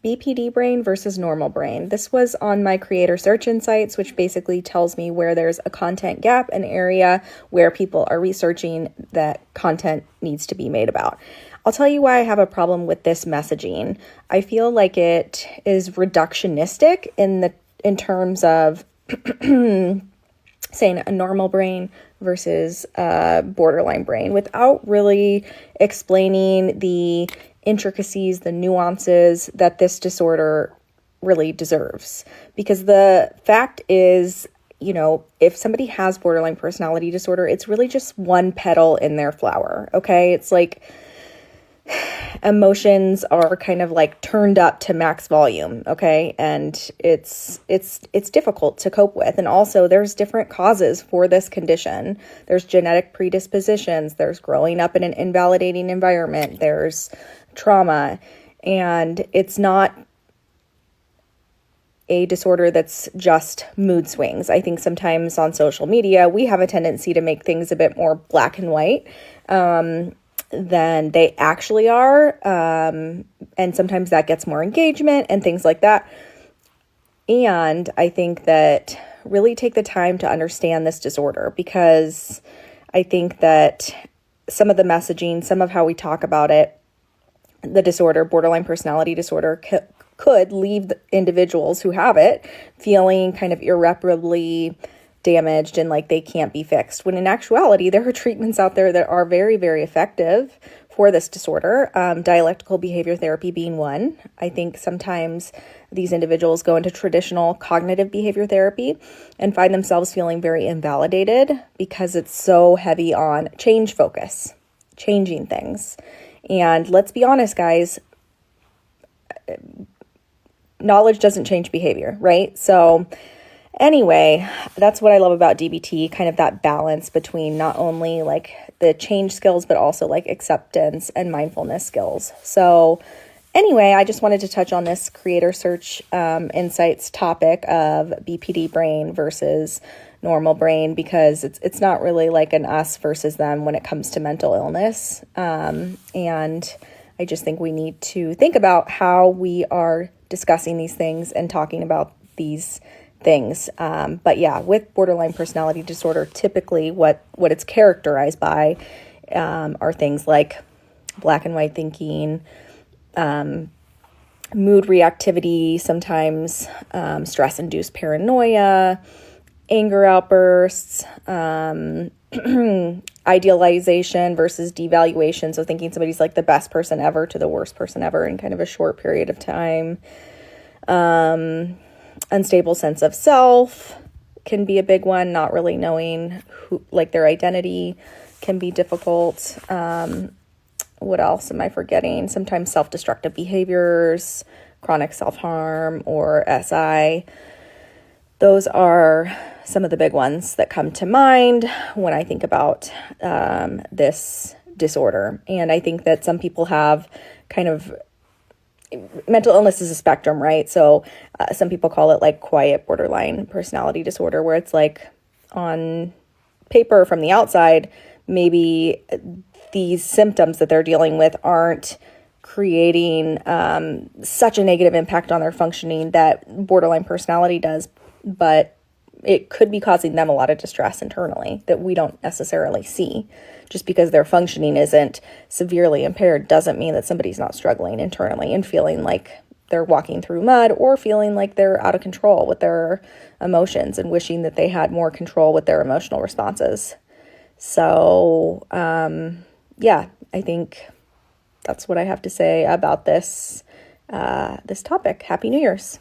BPD brain versus normal brain. This was on my creator search insights, which basically tells me where there's a content gap, an area where people are researching that content needs to be made about. I'll tell you why I have a problem with this messaging. I feel like it is reductionistic in terms of saying a normal brain versus a borderline brain without really explaining the intricacies, the nuances that this disorder really deserves. Because the fact is, if somebody has borderline personality disorder, it's really just one petal in their flower, okay? It's like emotions are kind of like turned up to max volume, okay? And it's difficult to cope with. And also there's different causes for this condition. There's genetic predispositions, there's growing up in an invalidating environment, there's trauma, and it's not a disorder that's just mood swings. I think sometimes on social media, we have a tendency to make things a bit more black and white than they actually are. And sometimes that gets more engagement and things like that. And I think that really take the time to understand this disorder, because I think that some of the messaging, some of how we talk about it, the disorder, borderline personality disorder, could leave the individuals who have it feeling kind of irreparably damaged and like they can't be fixed, when in actuality there are treatments out there that are very, very effective for this disorder, dialectical behavior therapy being one. I think sometimes these individuals go into traditional cognitive behavior therapy and find themselves feeling very invalidated because it's so heavy on change focus, changing things. And let's be honest, guys, knowledge doesn't change behavior, right? So anyway, that's what I love about DBT, kind of that balance between not only like the change skills, but also like acceptance and mindfulness skills. So anyway, I just wanted to touch on this creator search insights topic of BPD brain versus normal brain, because it's not really like an us versus them when it comes to mental illness. And I just think we need to think about how we are discussing these things and talking about these things. But yeah, with borderline personality disorder, typically what it's characterized by are things like black and white thinking, mood reactivity, sometimes stress-induced paranoia, anger outbursts, idealization versus devaluation. So thinking somebody's like the best person ever to the worst person ever in kind of a short period of time. Unstable sense of self can be a big one. Not really knowing who, like their identity, can be difficult. What else am I forgetting? Sometimes self-destructive behaviors, chronic self-harm, or SI. Those are some of the big ones that come to mind when I think about this disorder. And I think that some people have kind of, mental illness is a spectrum, right? So some people call it like quiet borderline personality disorder, where it's like on paper from the outside, maybe these symptoms that they're dealing with aren't creating such a negative impact on their functioning that borderline personality does, but it could be causing them a lot of distress internally that we don't necessarily see. Just because their functioning isn't severely impaired doesn't mean that somebody's not struggling internally and feeling like they're walking through mud, or feeling like they're out of control with their emotions and wishing that they had more control with their emotional responses. So, yeah, I think that's what I have to say about this topic. Happy New Year's.